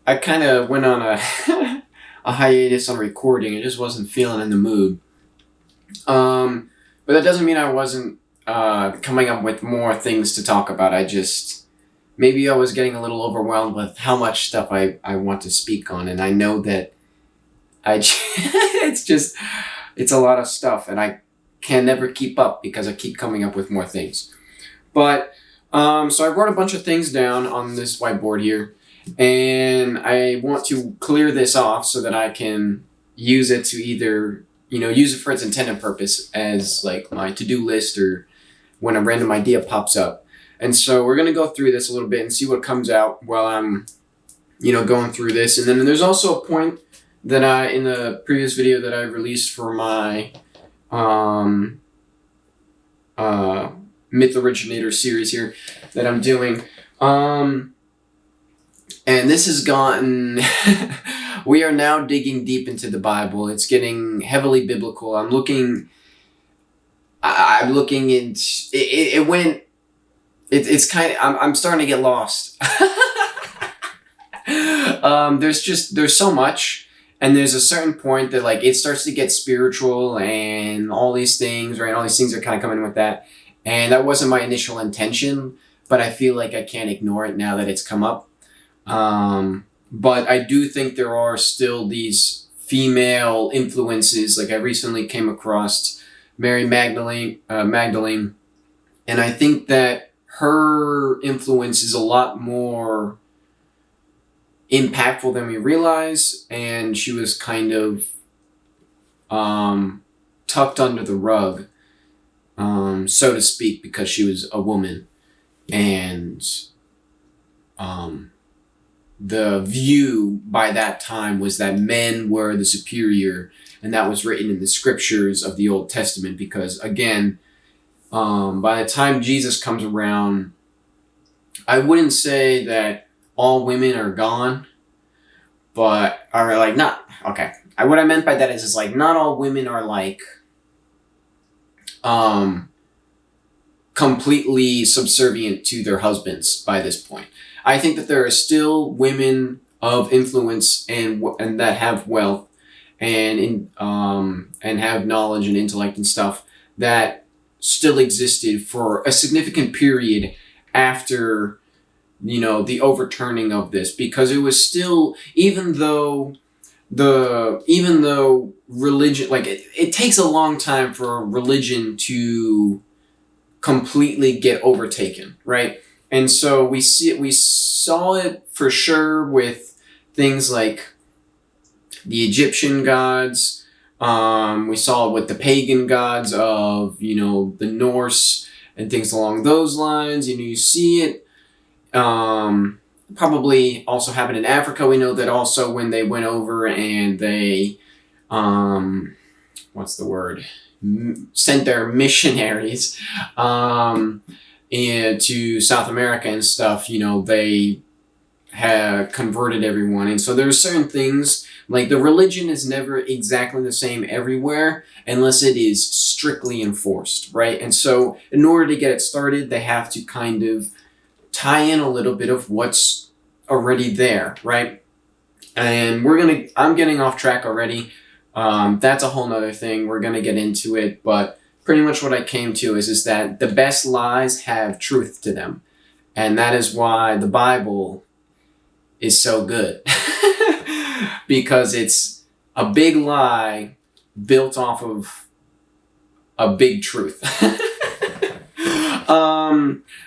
I kind of went on a a hiatus on recording. I just wasn't feeling in the mood. But that doesn't mean I wasn't coming up with more things to talk about. Maybe I was getting a little overwhelmed with how much stuff I want to speak on, and I know that it's a lot of stuff, and I can never keep up because I keep coming up with more things. But so I wrote a bunch of things down on this whiteboard here, and I want to clear this off so that I can use it to either use it for its intended purpose as like my to-do list or when a random idea pops up. And so we're gonna go through this a little bit and see what comes out while I'm going through this. And then there's also a point that in the previous video that I released for my Myth Originator series here that I'm doing. And this has gotten we are now digging deep into the Bible. It's getting heavily biblical. I'm looking into it's kind of I'm starting to get lost. There's so much, and there's a certain point that like it starts to get spiritual and all these things, right? All these things are kind of coming with that. And that wasn't my initial intention, but I feel like I can't ignore it now that it's come up. But I do think there are still these female influences. Like I recently came across Mary Magdalene, and I think that her influence is a lot more impactful than we realize, and she was kind of tucked under the rug, so to speak, because she was a woman. And the view by that time was that men were the superior, and that was written in the scriptures of the Old Testament, because again, by the time Jesus comes around, I wouldn't say that all women are gone, but are like not okay. What I meant by that is like not all women are like completely subservient to their husbands by this point. I think that there are still women of influence and that have wealth and have knowledge and intellect and stuff that still existed for a significant period after the overturning of this, because it was still, even though religion, like it takes a long time for religion to completely get overtaken, right? And so we saw it for sure with things like the Egyptian gods. We saw it with the pagan gods of the Norse and things along those lines. You see it probably also happened in Africa. We know that also when they went over and they what's the word? Sent their missionaries to South America and stuff, they have converted everyone. And so there's certain things, like the religion is never exactly the same everywhere unless it is strictly enforced, right? And so in order to get it started, they have to kind of tie in a little bit of what's already there, right? And I'm getting off track already. That's a whole nother thing. We're going to get into it, but pretty much what I came to is that the best lies have truth to them. And that is why the Bible is so good. Because it's a big lie built off of a big truth.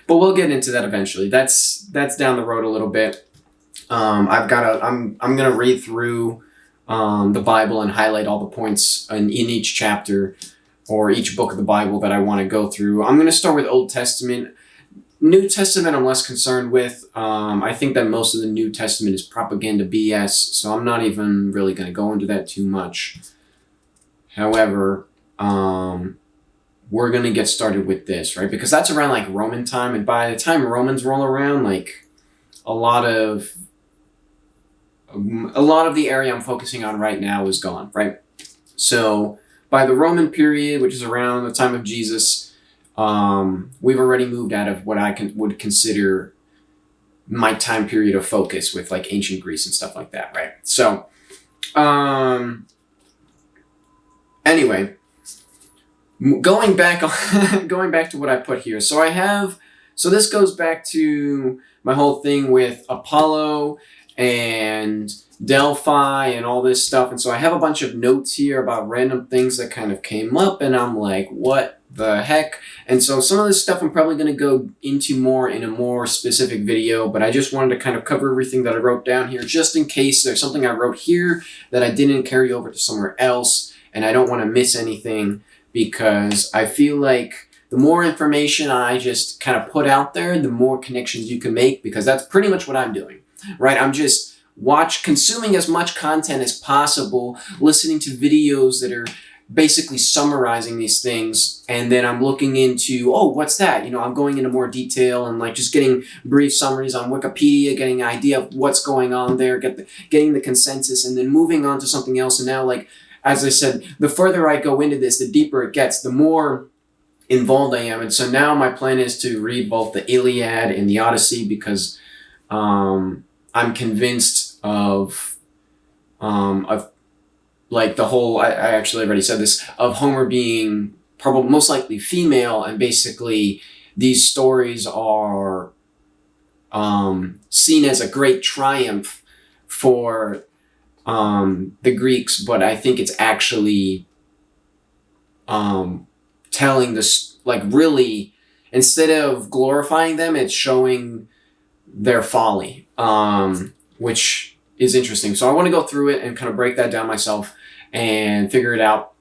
But we'll get into that eventually. That's down the road a little bit. I'm gonna read through the Bible and highlight all the points in each chapter or each book of the Bible that I want to go through. I'm going to start with Old Testament. New Testament I'm less concerned with. I think that most of the New Testament is propaganda BS, so I'm not even really going to go into that too much. However, we're going to get started with this, right? Because that's around like Roman time, and by the time Romans roll around, like a lot of the area I'm focusing on right now is gone, right? So by the Roman period, which is around the time of Jesus, we've already moved out of what I would consider my time period of focus with like ancient Greece and stuff like that, right? So, anyway, going back going back to what I put here. So this goes back to my whole thing with Apollo and Delphi and all this stuff. And so I have a bunch of notes here about random things that kind of came up, and I'm like, what the heck? And so some of this stuff I'm probably going to go into more in a more specific video, but I just wanted to kind of cover everything that I wrote down here, just in case there's something I wrote here that I didn't carry over to somewhere else, and I don't want to miss anything, because I feel like the more information I just kind of put out there, the more connections you can make, because that's pretty much what I'm doing, right? I'm just consuming as much content as possible, listening to videos that are basically summarizing these things, and then I'm looking into, oh, what's that? I'm going into more detail and like just getting brief summaries on Wikipedia, getting an idea of what's going on there, getting the consensus, and then moving on to something else. And now, like, as I said, the further I go into this, the deeper it gets, the more involved I am. And so now my plan is to read both the Iliad and the Odyssey, because I'm convinced of like the whole, I actually already said this, of Homer being probably most likely female, and basically these stories are seen as a great triumph for the Greeks, but I think it's actually telling this, like, really, instead of glorifying them, it's showing their folly, which is interesting. So I want to go through it and kind of break that down myself and figure it out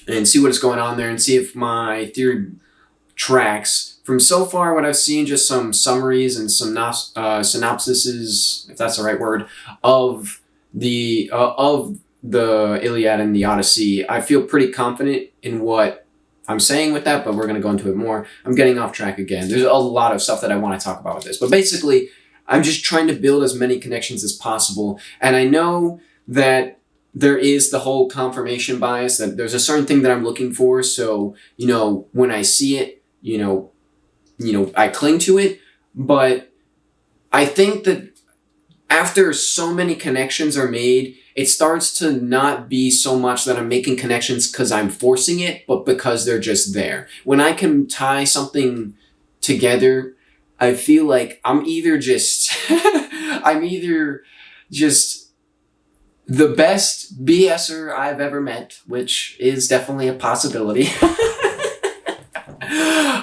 and see what is going on there, and see if my theory tracks. From so far, what I've seen, just some summaries and some synopsises, if that's the right word, of the Iliad and the Odyssey. I feel pretty confident in what I'm saying with that, but we're going to go into it more. I'm getting off track again. There's a lot of stuff that I want to talk about with this, but basically, I'm just trying to build as many connections as possible. And I know that there is the whole confirmation bias, that there's a certain thing that I'm looking for. So, when I see it, I cling to it. But I think that after so many connections are made, it starts to not be so much that I'm making connections because I'm forcing it, but because they're just there. When I can tie something together, I feel like I'm either just the best BSer I've ever met, which is definitely a possibility,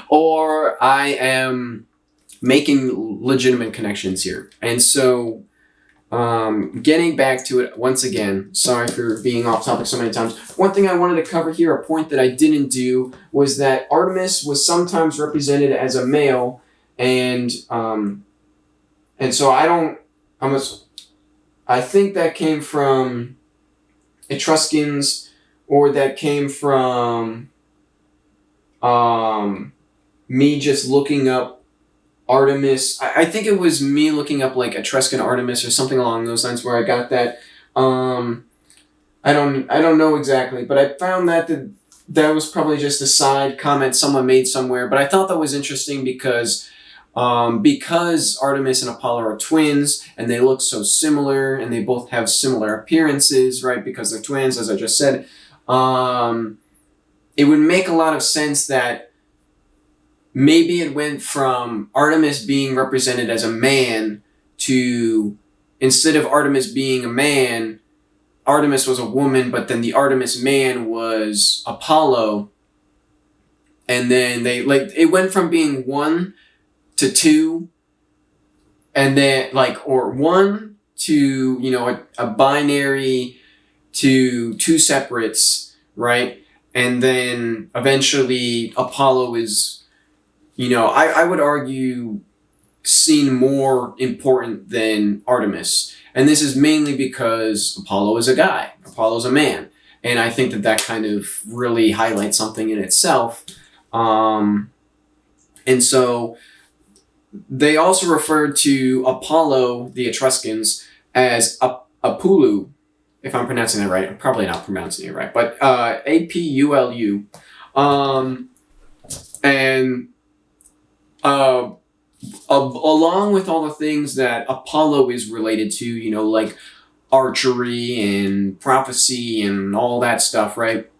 or I am making legitimate connections here. And so, getting back to it once again, sorry for being off topic so many times. One thing I wanted to cover here, a point that I didn't do, was that Artemis was sometimes represented as a male, and so I think that came from Etruscans, or that came from me just looking up Artemis. I think it was me looking up like Etruscan Artemis or something along those lines where I got that. I don't know exactly, but I found that was probably just a side comment someone made somewhere. But I thought that was interesting because Artemis and Apollo are twins, and they look so similar, and they both have similar appearances, right? Because they're twins, as I just said. It would make a lot of sense that maybe it went from Artemis being represented as a man to, instead of Artemis being a man, Artemis was a woman, but then the Artemis man was Apollo. And then it went from being 1 to 2, and then or 1 to, a binary to 2 separates, right? And then eventually Apollo is, I would argue, seen more important than Artemis. And this is mainly because Apollo is a guy. Apollo's a man. And I think that kind of really highlights something in itself. And so they also referred to Apollo, the Etruscans, as Apulu, if I'm pronouncing that right. I'm probably not pronouncing it right, but Apulu. And along with all the things that Apollo is related to, you know, like archery and prophecy and all that stuff, right?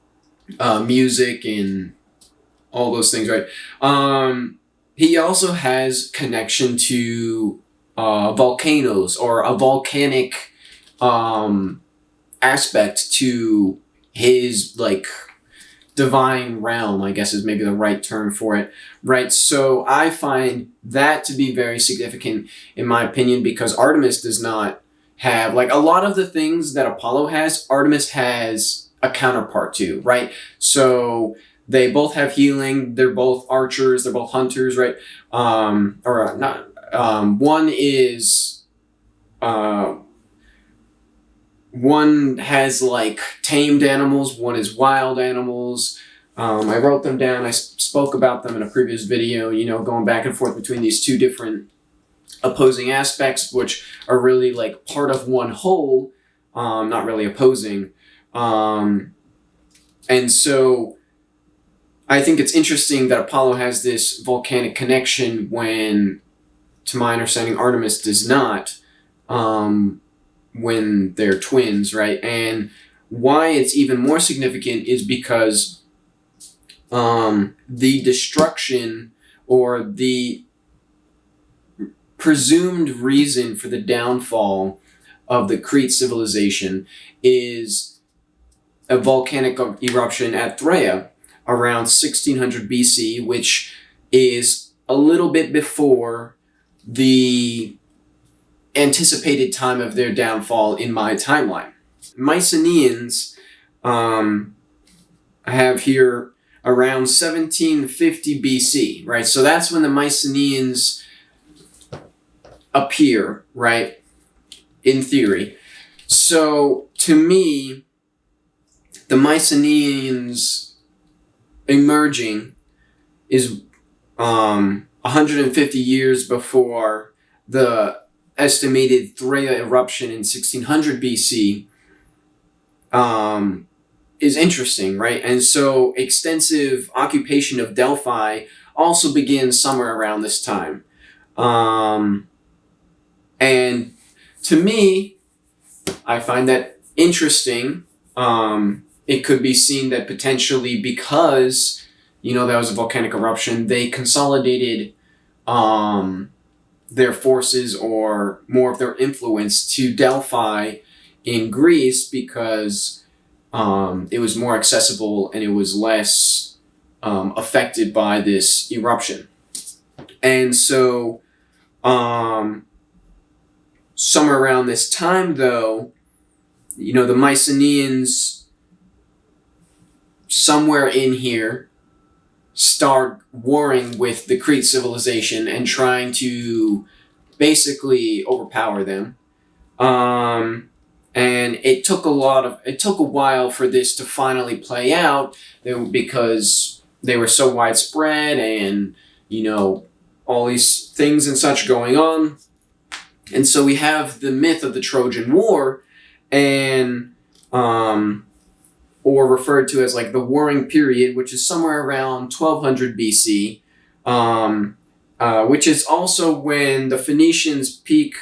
Music and all those things, right? He also has connection to volcanoes, or a volcanic aspect to his, like, divine realm, I guess is maybe the right term for it, right? So I find that to be very significant in my opinion, because Artemis does not have, like, a lot of the things that Apollo has, Artemis has a counterpart to, right? So they both have healing, they're both archers, they're both hunters, right? Or not, one is, one has, like, tamed animals, one is wild animals. I wrote them down, I spoke about them in a previous video, you know, going back and forth between these two different opposing aspects, which are really like part of one whole, not really opposing. And so I think it's interesting that Apollo has this volcanic connection when, to my understanding, Artemis does not. When they're twins, right? And why it's even more significant is because the destruction, or the presumed reason for the downfall of the Crete civilization, is a volcanic eruption at Thraea around 1600 BC, which is a little bit before the anticipated time of their downfall in my timeline. Mycenaeans, I have here around 1750 BC, right? So that's when the Mycenaeans appear, right? In theory. So to me, the Mycenaeans emerging is 150 years before the estimated Thraea eruption in 1600 BC is interesting, right? And so extensive occupation of Delphi also begins somewhere around this time. And to me, I find that interesting. It could be seen that potentially, because, you know, that was a volcanic eruption, they consolidated their forces, or more of their influence, to Delphi in Greece, because it was more accessible and it was less affected by this eruption. And so somewhere around this time, though, you know, the Mycenaeans, somewhere in here, start warring with the Crete civilization and trying to basically overpower them. And it took a while for this to finally play out, because they were so widespread, and, you know, all these things and such going on. And so we have the myth of the Trojan War, and or referred to as, like, the Warring Period, which is somewhere around 1200 BC, which is also when the Phoenicians peak,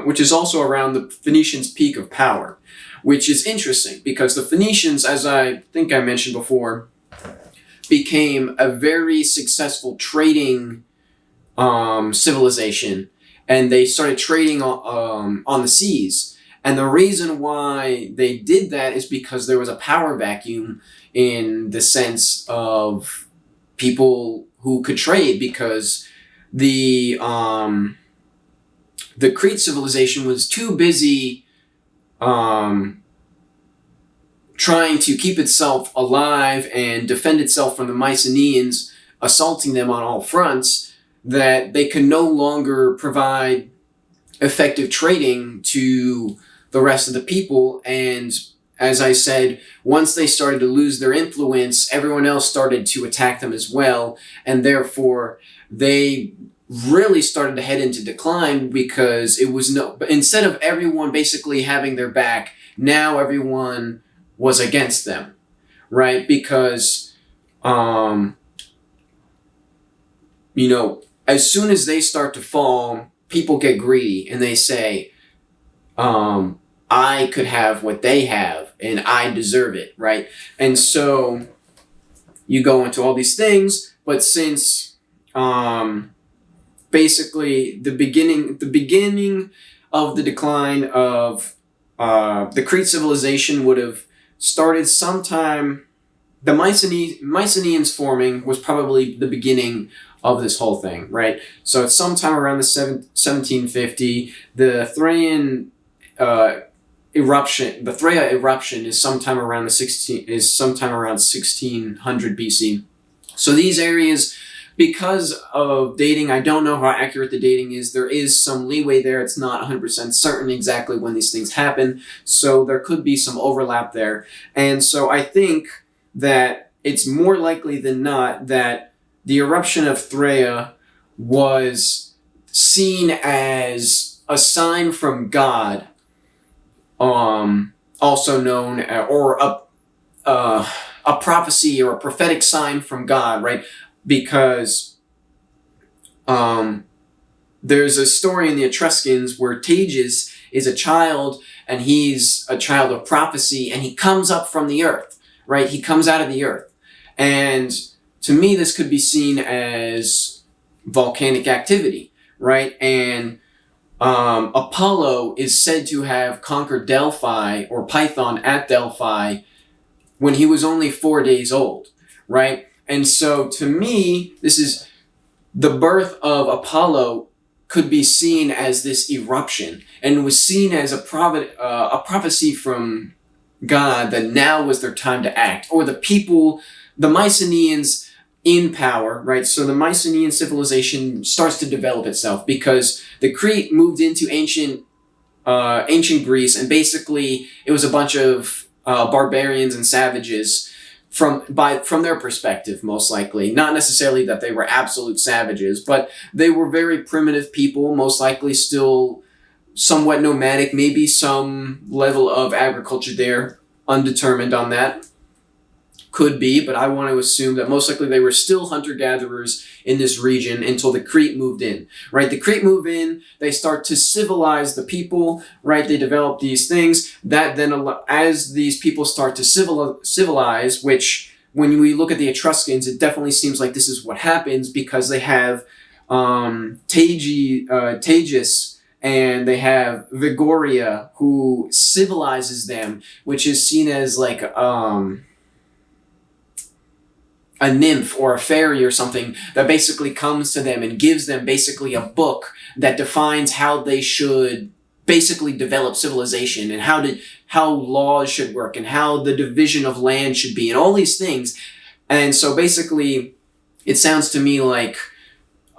which is also around the Phoenicians' peak of power, which is interesting because the Phoenicians, as I think I mentioned before, became a very successful trading civilization, and they started trading on the seas. And the reason why they did that is because there was a power vacuum, in the sense of people who could trade, because the Crete civilization was too busy trying to keep itself alive and defend itself from the Mycenaeans assaulting them on all fronts, that they could no longer provide effective trading to the rest of the people. And as I said, once they started to lose their influence, everyone else started to attack them as well, and therefore they really started to head into decline, because it was instead of everyone basically having their back, now everyone was against them, right? Because you know, as soon as they start to fall, people get greedy and they say, I could have what they have and I deserve it, right? And so you go into all these things, but since basically the beginning of the decline of the Crete civilization would have started sometime. The Mycenaeans forming was probably the beginning of this whole thing, right? So it's sometime around the 1750. The Thracian eruption. The Thraea eruption is sometime around 1600 BC. So these areas, because of dating, I don't know how accurate the dating is. There is some leeway there. It's not 100% certain exactly when these things happen. So there could be some overlap there. And so I think that it's more likely than not that the eruption of Thraea was seen as a sign from God, also known or a prophecy or a prophetic sign from God, right? Because there's a story in the Etruscans where Tages is a child, and he's a child of prophecy, and he comes up from the earth, right? He comes out of the earth. And to me, this could be seen as volcanic activity, right? And Apollo is said to have conquered Delphi, or Python at Delphi, when he was only 4 days old, right? And so to me, this is the birth of Apollo could be seen as this eruption, and was seen as a prophecy from God that now was their time to act, or the people, the Mycenaeans in power, right? So the Mycenaean civilization starts to develop itself because the Crete moved into ancient Greece, and basically it was a bunch of barbarians and savages from their perspective, most likely. Not necessarily that they were absolute savages, but they were very primitive people, most likely still somewhat nomadic, maybe some level of agriculture there, undetermined on that. Could be, but I want to assume that most likely they were still hunter-gatherers in this region until the Crete moved in, right? The Crete move in, they start to civilize the people, right? They develop these things that then, as these people start to civilize, which when we look at the Etruscans, it definitely seems like this is what happens, because they have Tages, and they have Vigoria, who civilizes them, which is seen as like a nymph or a fairy or something that basically comes to them and gives them basically a book that defines how they should basically develop civilization, and how laws should work, and how the division of land should be, and all these things. And so basically it sounds to me like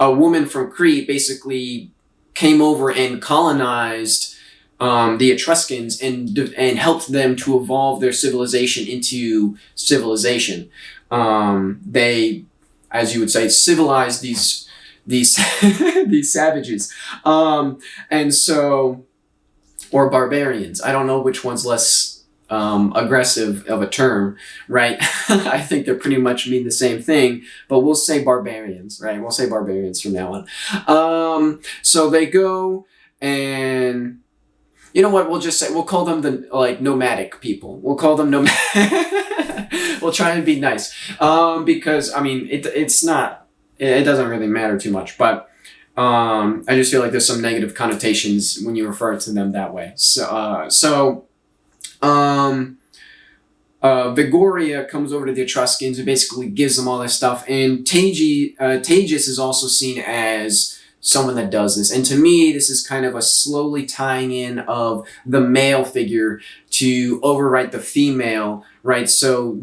a woman from Crete basically came over and colonized the Etruscans and helped them to evolve their civilization into civilization. They, as you would say, civilized these these savages, and so, or barbarians. I don't know which one's less aggressive of a term, right? I think they pretty much mean the same thing, but we'll say barbarians, right? We'll say barbarians from now on. So they go, and you know what? We'll call them the nomadic people. We'll call them nomadic. We'll try and be nice, because I mean it doesn't really matter too much, but I just feel like there's some negative connotations when you refer to them that way. Vigoria comes over to the Etruscans and basically gives them all this stuff, and Tages is also seen as someone that does this. And to me, this is kind of a slowly tying in of the male figure to overwrite the female, right? So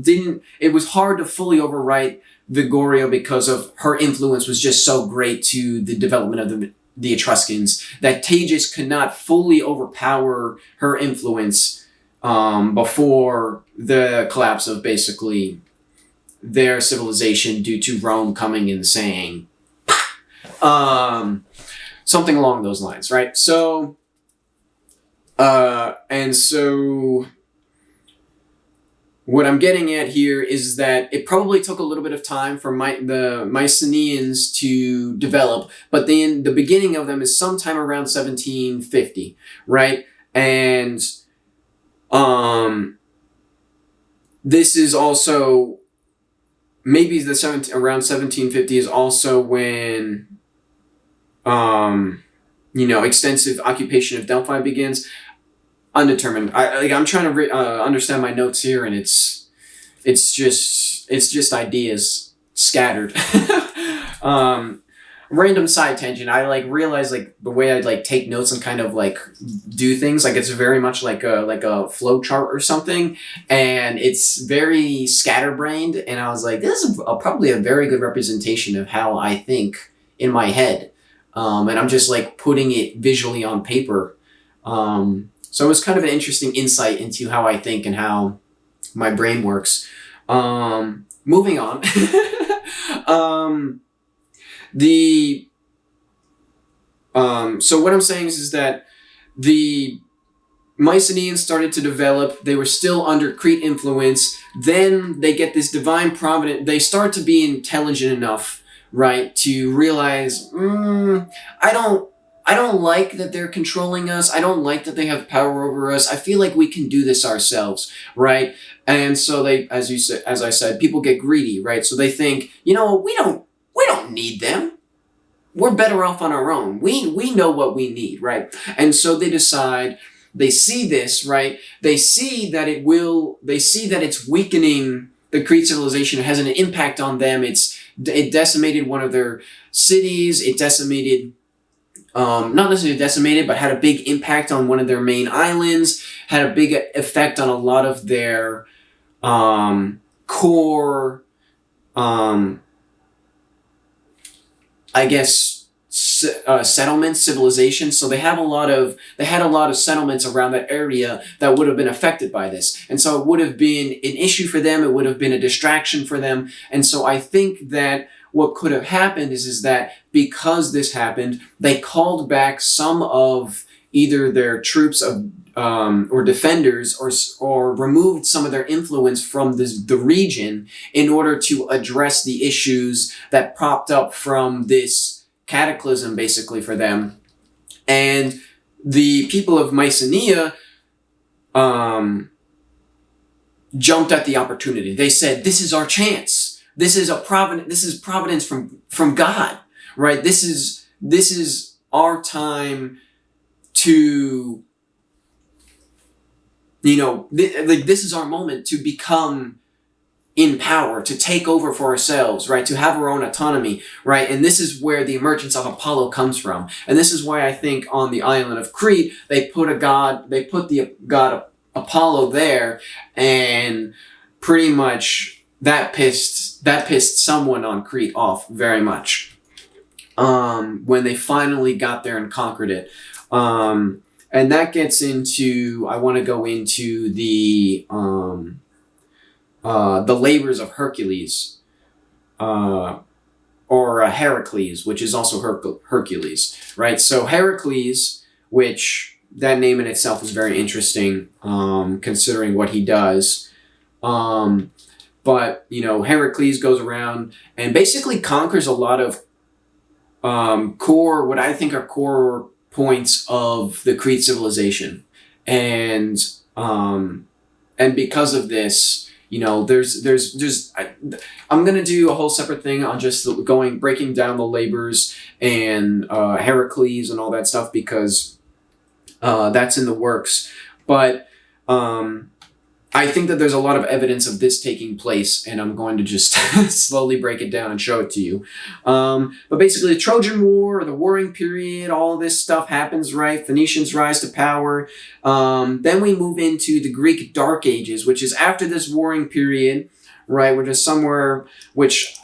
it was hard to fully overwrite Vigoria because of her influence was just so great to the development of the Etruscans, that Tages could not fully overpower her influence before the collapse of basically their civilization due to Rome coming and saying, something along those lines, right? So, what I'm getting at here is that it probably took a little bit of time for the Mycenaeans to develop, but then the beginning of them is sometime around 1750, right? And this is also maybe around 1750 is also when extensive occupation of Delphi begins. Undetermined. I'm trying to understand my notes here, and it's just ideas scattered. Random side tangent. I realize the way I take notes and kind of do things, it's very much like a flow chart or something, and it's very scatterbrained. And I was like, this is probably a very good representation of how I think in my head, and I'm just putting it visually on paper. So it was kind of an interesting insight into how I think and how my brain works. Moving on. So what I'm saying is that the Mycenaeans started to develop. They were still under Crete influence. Then they get this divine providence. They start to be intelligent enough, right, to realize, I don't like that they're controlling us. I don't like that they have power over us. I feel like we can do this ourselves, right? And so they, as I said, people get greedy, right? So they think, we don't need them. We're better off on our own. We know what we need, right? And so they decide, they see this, right? They see that it's weakening the Crete civilization. It has an impact on them. It decimated one of their cities. It decimated, not necessarily decimated, but had a big impact on one of their main islands, had a big effect on a lot of their core, settlements, civilizations. So they had a lot of settlements around that area that would have been affected by this. And so it would have been an issue for them. It would have been a distraction for them. And so I think that what could have happened is that because this happened, they called back some of either their troops of or defenders, or removed some of their influence from the region in order to address the issues that popped up from this cataclysm, basically, for them. And the people of Mycenae jumped at the opportunity. They said, "This is our chance. This is providence from God, right? This is our time to." This is our moment to become in power, to take over for ourselves, right? To have our own autonomy, right? And this is where the emergence of Apollo comes from. And this is why I think on the island of Crete, they put the god Apollo there, and pretty much that pissed someone on Crete off very much. When they finally got there and conquered it. And that gets into, I want to go into the labors of Hercules, or Heracles, which is also Hercules, right? So Heracles, which that name in itself is very interesting, considering what he does. But Heracles goes around and basically conquers a lot of what I think are core points of the Crete civilization, and because of this, I'm gonna do a whole separate thing on just breaking down the labors and Heracles and all that stuff, because that's in the works. But I think that there's a lot of evidence of this taking place, and I'm going to just slowly break it down and show it to you. But basically, the Trojan War, or the warring period, all this stuff happens, right? Phoenicians rise to power. Then we move into the Greek Dark Ages, which is after this warring period, right?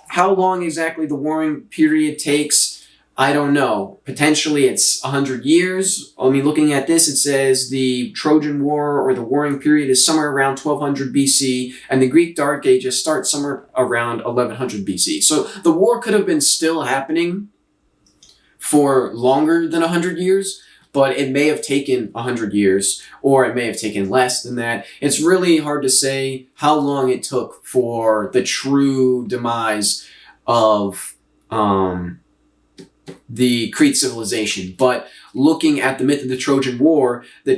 How long exactly the warring period takes, I don't know. Potentially it's 100 years. I mean, looking at this, it says the Trojan War, or the warring period, is somewhere around 1200 BC, and the Greek Dark Ages start somewhere around 1100 BC. So the war could have been still happening for longer than 100 years, but it may have taken 100 years, or it may have taken less than that. It's really hard to say how long it took for the true demise of the Crete civilization. But looking at the myth of the Trojan War, the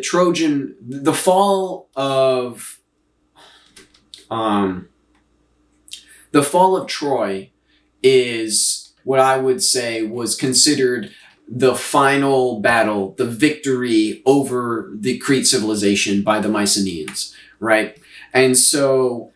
fall of Troy is what I would say was considered the final battle, the victory over the Crete civilization by the Mycenaeans, right? And so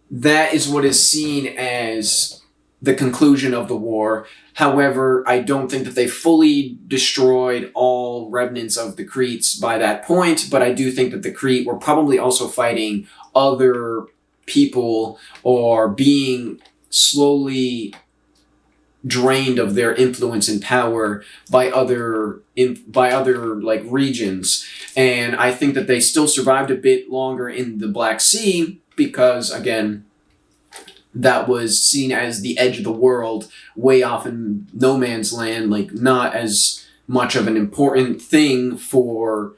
that is what is seen as the conclusion of the war. However, I don't think that they fully destroyed all remnants of the Cretes by that point, but I do think that the Crete were probably also fighting other people or being slowly drained of their influence and power by other like regions. And I think that they still survived a bit longer in the Black Sea because, again, that was seen as the edge of the world, way off in no man's land, like not as much of an important thing for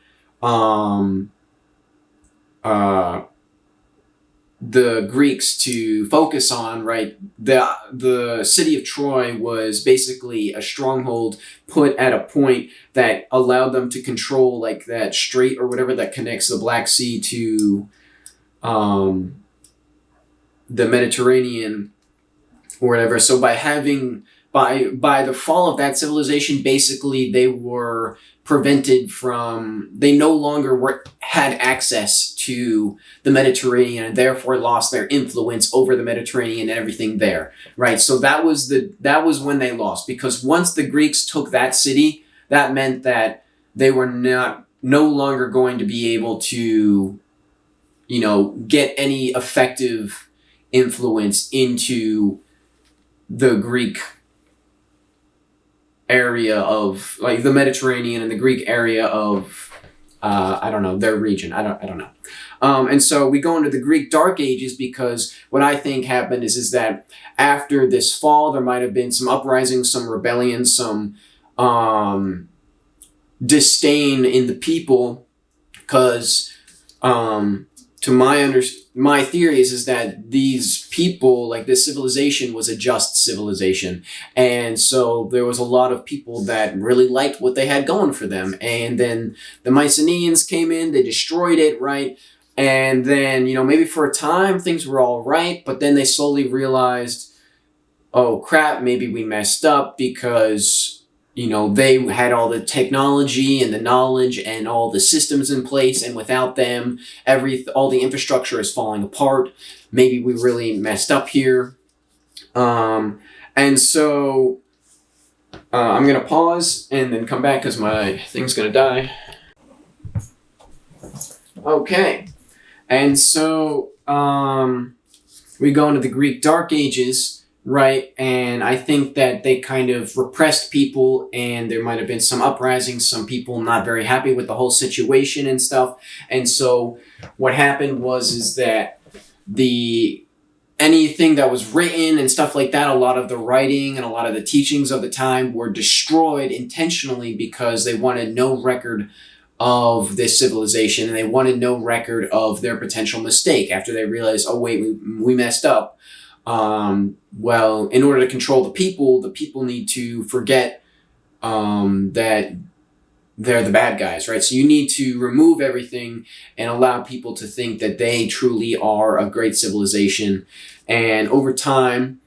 the Greeks to focus on, right? The city of Troy was basically a stronghold put at a point that allowed them to control like that strait or whatever that connects the Black Sea to the Mediterranean or whatever. So by the fall of that civilization, basically they were prevented from, they no longer had access to the Mediterranean and therefore lost their influence over the Mediterranean and everything there, right? So that was when they lost, because once the Greeks took that city, that meant that they were no longer going to be able to, get any effective influence into the Greek area of like the Mediterranean and the Greek area of their region. I don't know. And so we go into the Greek Dark Ages because what I think happened is that after this fall, there might have been some uprisings, some rebellion, some disdain in the people, because to my theory is that these people, like this civilization, was a just civilization. And so there was a lot of people that really liked what they had going for them. And then the Mycenaeans came in, they destroyed it, right? And then, maybe for a time things were all right, but then they slowly realized, oh crap, maybe we messed up because they had all the technology and the knowledge and all the systems in place, and without them, all the infrastructure is falling apart. Maybe we really messed up here. And so I'm going to pause and then come back because my thing's going to die. Okay. And so we go into the Greek Dark Ages, right? And I think that they kind of repressed people, and there might have been some uprisings, some people not very happy with the whole situation and stuff. And so what happened is that anything that was written and stuff like that, a lot of the writing and a lot of the teachings of the time were destroyed intentionally because they wanted no record of this civilization, and they wanted no record of their potential mistake after they realized, oh wait, we messed up. Well, in order to control the people need to forget that they're the bad guys, right? So you need to remove everything and allow people to think that they truly are a great civilization. And over time,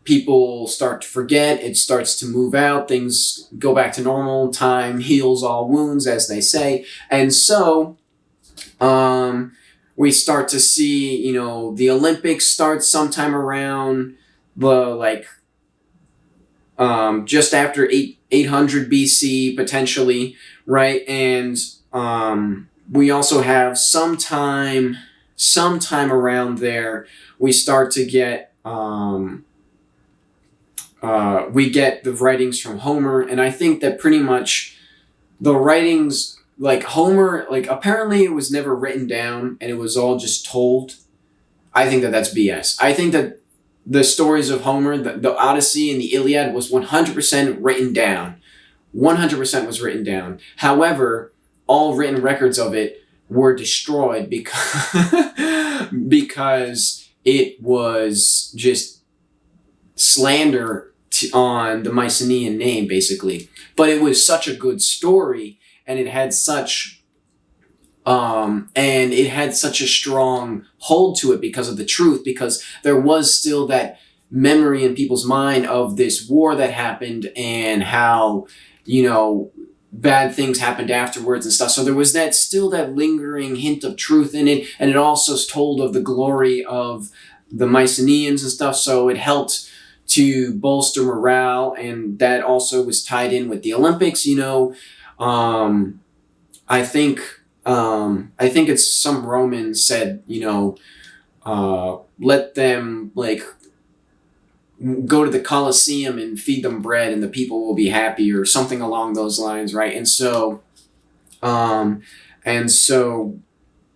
people start to forget, it starts to move out, things go back to normal, time heals all wounds, as they say. And so we start to see, the Olympics start sometime around just after 800 BC, potentially, right? And we also have sometime around there, we start to get, we get the writings from Homer, and I think that pretty much the writings, like Homer, like apparently it was never written down and it was all just told. I think that that's BS. I think that the stories of Homer, the Odyssey and the Iliad, was 100% written down. 100% was written down. However, all written records of it were destroyed because it was just slander on the Mycenaean name, basically. But it was such a good story, and it had such a strong hold to it because of the truth, because there was still that memory in people's mind of this war that happened and how, bad things happened afterwards and stuff. So there was that lingering hint of truth in it, and it also told of the glory of the Mycenaeans and stuff. So it helped to bolster morale, and that also was tied in with the Olympics. I think it's some Roman said, let them go to the Colosseum and feed them bread and the people will be happy, or something along those lines, right? And so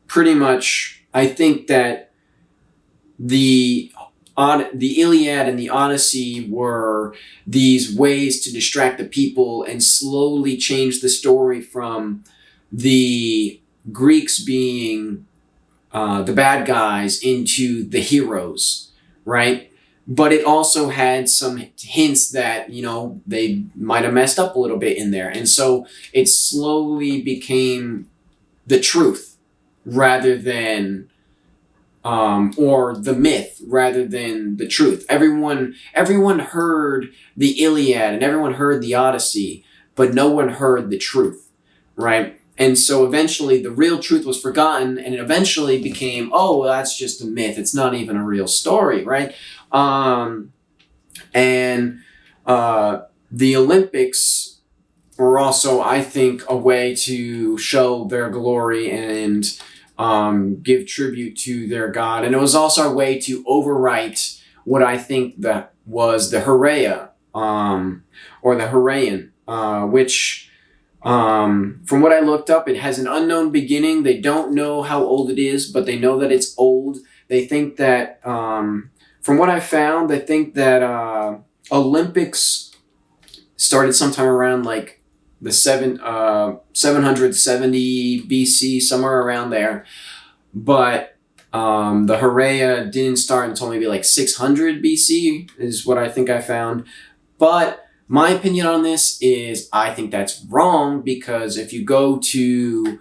pretty much I think that the Iliad and the Odyssey were these ways to distract the people and slowly change the story from the Greeks being the bad guys into the heroes, right? But it also had some hints that, they might have messed up a little bit in there. And so it slowly became the truth rather than, or the myth rather than the truth. Everyone heard the Iliad and everyone heard the Odyssey, but no one heard the truth, right? And so eventually the real truth was forgotten, and it eventually became, oh, well, that's just a myth. It's not even a real story, right? The Olympics were also, I think, a way to show their glory and give tribute to their god. And it was also a way to overwrite what I think that was the Heraea, or the Heraian, which... from what I looked up, it has an unknown beginning. They don't know how old it is, but they know that it's old. They think that, from what I found, they think that Olympics started sometime around the 770 BC, somewhere around there. But the Heraea didn't start until maybe 600 BC is what I think I found. But my opinion on this is I think that's wrong, because if you go to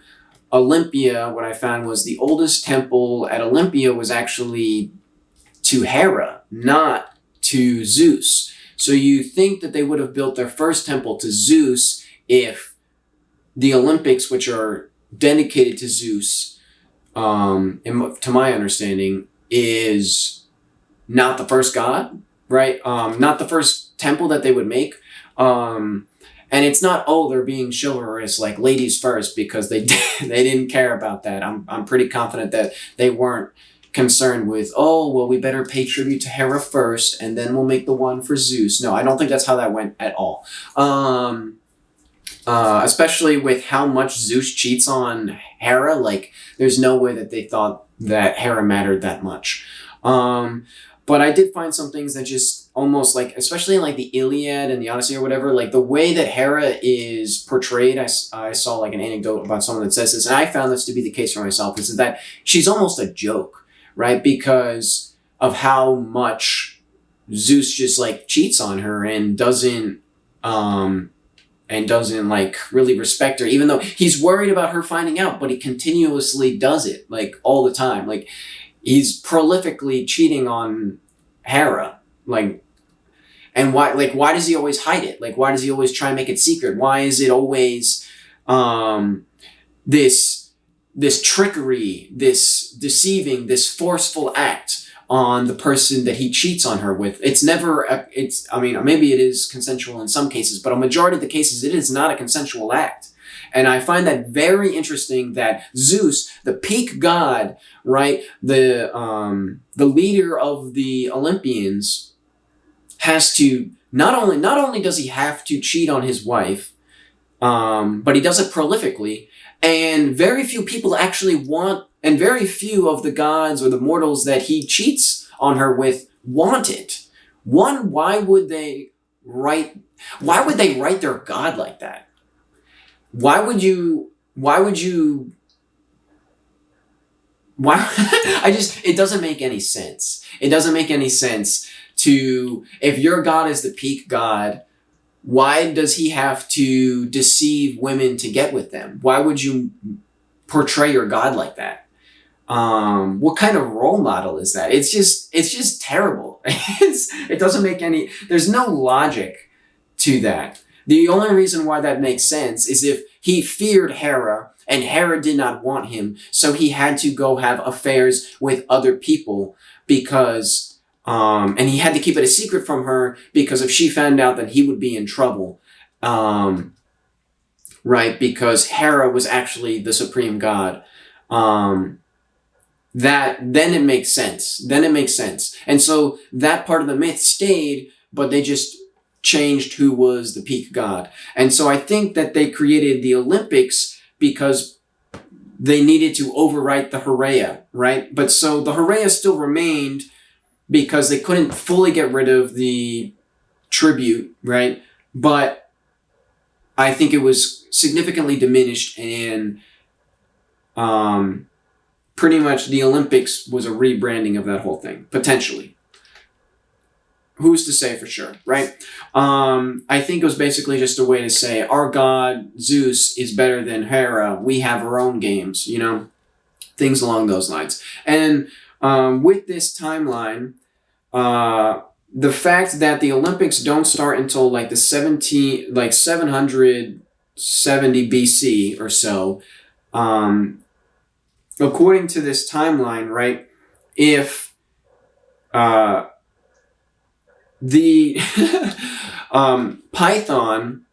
Olympia, what I found was the oldest temple at Olympia was actually to Hera, not to Zeus. So you think that they would have built their first temple to Zeus if the Olympics, which are dedicated to Zeus, to my understanding, is not the first god, right? Not the first temple that they would make. And it's not, they're being chivalrous, like ladies first, because they didn't care about that. I'm pretty confident that they weren't concerned with, we better pay tribute to Hera first, and then we'll make the one for Zeus. No, I don't think that's how that went at all. Especially with how much Zeus cheats on Hera, there's no way that they thought that Hera mattered that much. But I did find some things that just almost especially in the Iliad and the Odyssey or whatever, the way that Hera is portrayed, I saw an anecdote about someone that says this, and I found this to be the case for myself, is that she's almost a joke, right? Because of how much Zeus just cheats on her and doesn't really respect her, even though he's worried about her finding out, but he continuously does it all the time. He's prolifically cheating on Hera, and why does he always hide it? Why does he always try and make it secret? Why is it always this trickery, this deceiving, this forceful act on the person that he cheats on her with? It's never, maybe it is consensual in some cases, but a majority of the cases, it is not a consensual act. And I find that very interesting that Zeus, the peak god, right, the leader of the Olympians, has to not only does he have to cheat on his wife, but he does it prolifically, and very few people actually want, and very few of the gods or the mortals that he cheats on her with want it. One, why would they write their God like that? Why would you why it doesn't make any sense. It doesn't make any sense to, if your God is the peak God, why does he have to deceive women to get with them? Why would you portray your God like that? What kind of role model is that? It's just terrible. It doesn't make any, there's no logic to that. The only reason why that makes sense is if he feared Hera and Hera did not want him, so he had to go have affairs with other people because, and he had to keep it a secret from her because if she found out, then he would be in trouble. Right? Because Hera was actually the supreme god. Then it makes sense. And so that part of the myth stayed, but they just changed who was the peak god. And so I think that they created the Olympics because they needed to overwrite the Heraea, right? But so the Heraea still remained because they couldn't fully get rid of the tribute, right? But I think it was significantly diminished, and pretty much the Olympics was a rebranding of that whole thing, potentially. Who's to say for sure, right? I think it was basically just a way to say our god Zeus is better than Hera. We have our own games, things along those lines. And with this timeline, the fact that the Olympics don't start until like 770 BC or so, according to this timeline, right? If the Python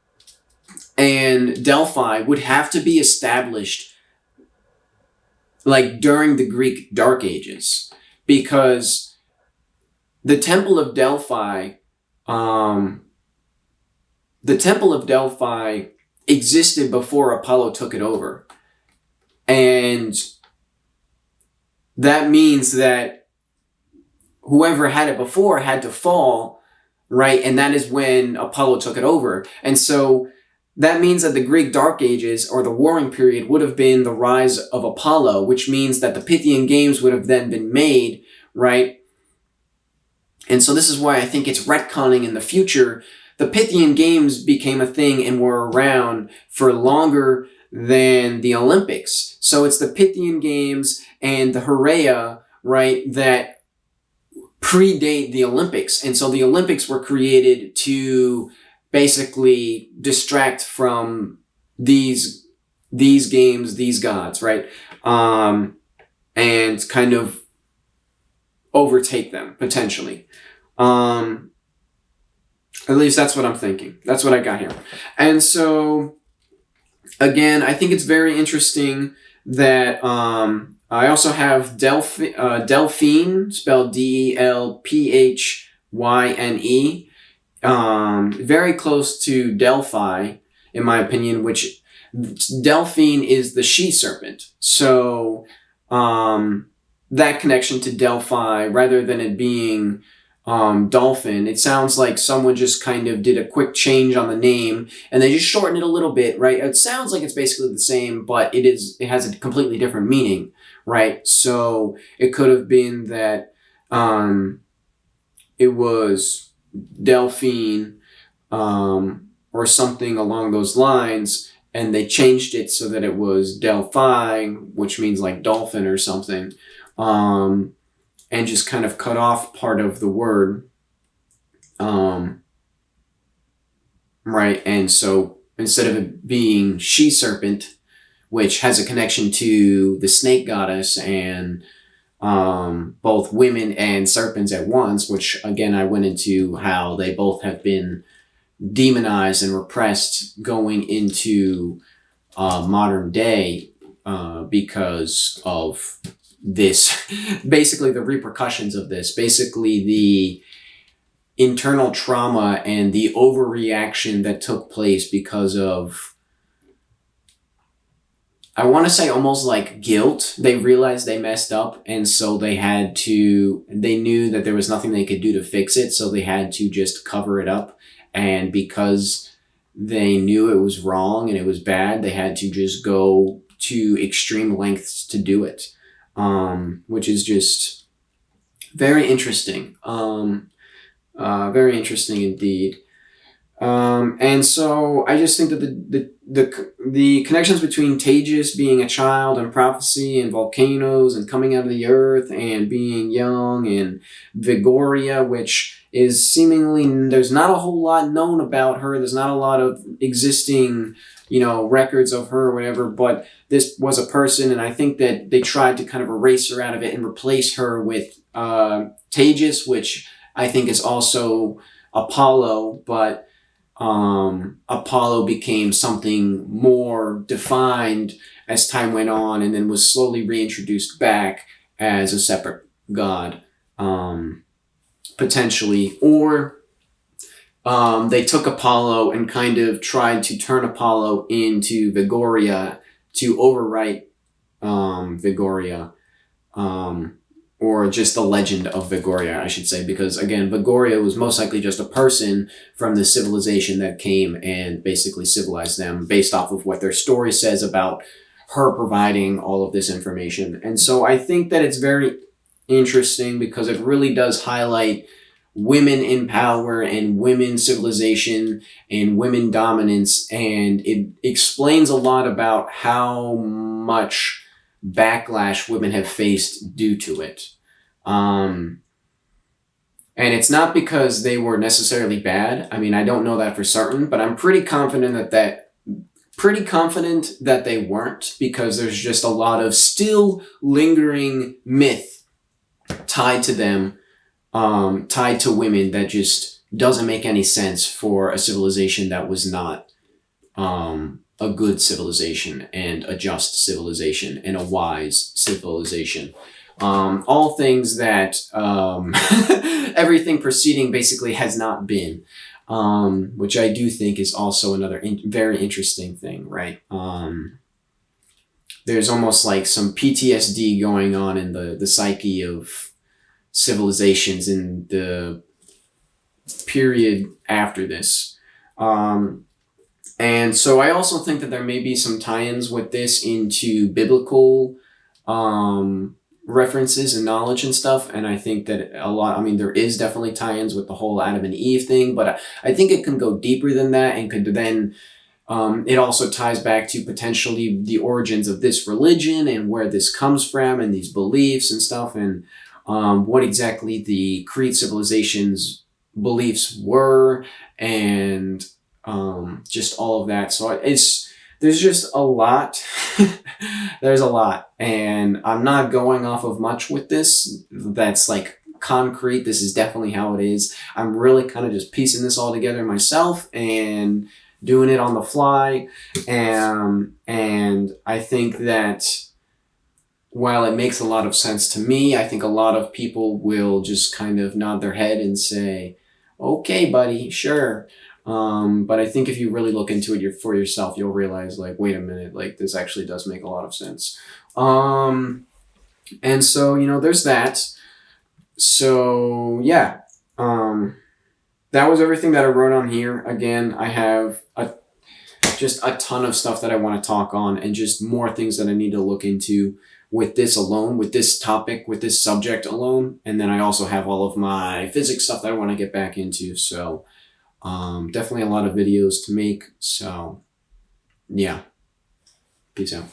and Delphi would have to be established like during the Greek Dark Ages, because the Temple of Delphi existed before Apollo took it over. And that means that whoever had it before had to fall, right? And that is when Apollo took it over. And so that means that the Greek Dark Ages, or the Warring Period, would have been the rise of Apollo, which means that the Pythian Games would have then been made, right? And so this is why I think it's retconning in the future. The Pythian Games became a thing and were around for longer than the Olympics. So it's the Pythian Games and the Heraea, right, that predate the Olympics. And so the Olympics were created to basically distract from these games, these gods, right? And kind of overtake them, potentially. At least that's what I'm thinking. That's what I got here. And so, again, I think it's very interesting that I also have Delphine, spelled Delphyne, very close to Delphi, in my opinion, which Delphine is the she-serpent. So that connection to Delphi, rather than it being dolphin, it sounds like someone just kind of did a quick change on the name and they just shortened it a little bit, right? It sounds like it's basically the same, but it has a completely different meaning, right? So it could have been that it was Delphine or something along those lines, and they changed it so that it was Delphi, which means like dolphin or something. And just kind of cut off part of the word. Right, and so instead of it being she-serpent, which has a connection to the snake goddess and both women and serpents at once, which again I went into how they both have been demonized and repressed going into modern day because of this, basically the repercussions of this, basically the internal trauma and the overreaction that took place because of, I want to say almost like guilt. They realized they messed up, and so they knew that there was nothing they could do to fix it, so they had to just cover it up. and because they knew it was wrong and it was bad, they had to just go to extreme lengths to do it, which is just very interesting. Very interesting indeed. And so I just think that the connections between Tages being a child and prophecy and volcanoes and coming out of the earth and being young and Vigoria, which is seemingly, there's not a whole lot known about her. There's not a lot of existing, records of her or whatever, but this was a person, and I think that they tried to kind of erase her out of it and replace her with Tages, which I think is also Apollo, but Apollo became something more defined as time went on, and then was slowly reintroduced back as a separate god, potentially. Or they took Apollo and kind of tried to turn Apollo into Vigoria to overwrite Vigoria. Or just the legend of Vigoria, I should say, because again, Vigoria was most likely just a person from the civilization that came and basically civilized them based off of what their story says about her providing all of this information. And so I think that it's very interesting because it really does highlight women in power and women civilization and women dominance, and it explains a lot about how much backlash women have faced due to it. And it's not because they were necessarily bad. I mean, I don't know that for certain, but I'm pretty confident that they weren't, because there's just a lot of still lingering myth tied to them, tied to women, that just doesn't make any sense for a civilization that was not a good civilization and a just civilization and a wise civilization. All things that everything preceding basically has not been, which I do think is also another very interesting thing, right? There's almost like some PTSD going on in the psyche of civilizations in the period after this. And so I also think that there may be some tie-ins with this into biblical references and knowledge and stuff. And I think that there is definitely tie-ins with the whole Adam and Eve thing, but I think it can go deeper than that, and could then, it also ties back to potentially the origins of this religion and where this comes from and these beliefs and stuff, and what exactly the Crete civilization's beliefs were, and just all of that. So there's just a lot. There's a lot, and I'm not going off of much with this that's like concrete. This is definitely how it is. I'm really kind of just piecing this all together myself and doing it on the fly, and I think that while it makes a lot of sense to me, I think a lot of people will just kind of nod their head and say, okay, buddy, sure. But I think if you really look into it for yourself, you'll realize, like, wait a minute, like, this actually does make a lot of sense. And so, there's that. So, yeah. That was everything that I wrote on here. Again, I have just a ton of stuff that I want to talk on, and just more things that I need to look into with this alone, with this topic, with this subject alone. And then I also have all of my physics stuff that I want to get back into. So definitely a lot of videos to make. So yeah, peace out.